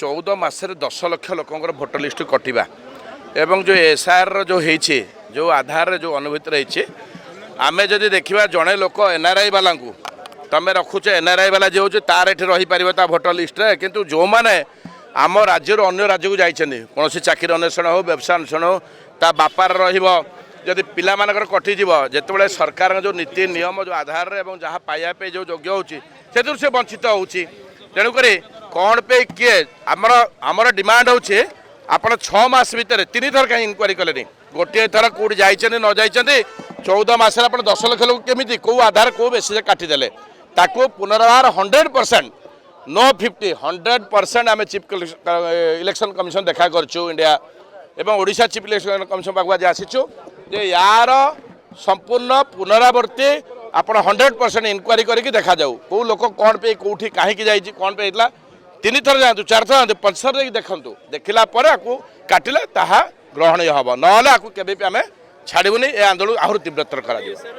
14 मासरे 10 lakh लोकंर voter list कटिबा एवं जो SR जो होइछे जो आधार जो अनुभूति रही आमे जदि देखिबा जड़े लोक एनआरआई वाला को तमें रखुचे एनआरआई वाला जो होचे तार एठी रही परिबा ता भोटर लिस्ट रे किंतु जो माने आम राज्य अन्य राज्य को जाइछन्ती कोनोसी चाकरी अन्वेषण हो व्यवसाय अन्वेषण हो ता बापार रहिबो जदि पिला मानकर कटिଯିव जेतेबेले सरकार जो नीति नियम जो आधार एवं जहाँ पाइबा पे जो योग्य होची सेतु से वंचित होची तेणुक कौन पे किए आमर डिमांड होचे आपण 6 मास भितर 3 थर कहीं इनक्वारी कले गोटे थर कौट जाइछन्ती न जाइछन्ती 14 मास 10 लाख लोक केमिति को आधार को बेसी काटिदेले ताको पुनर्बार 100% नो 50 100% आम चीफ इलेक्शन कमिशन देखा करछु इंडिया एवं ओडिशा चीफ इलेक्शन कमिशन पाखु आज आसीचु जे यार संपूर्ण पुनरावर्ती आपण 100% इनक्वारी करके देखा जाऊ को लोक कौन पे कौटी कहीं जाइए कौन पे 3 थर जातु 4 थर जातु 5 थर देखु देखला काटिले ताहा ग्रहणीय हम ना केवे आम छाड़बूनी ए आंदोलन आहरी तीव्रतर करा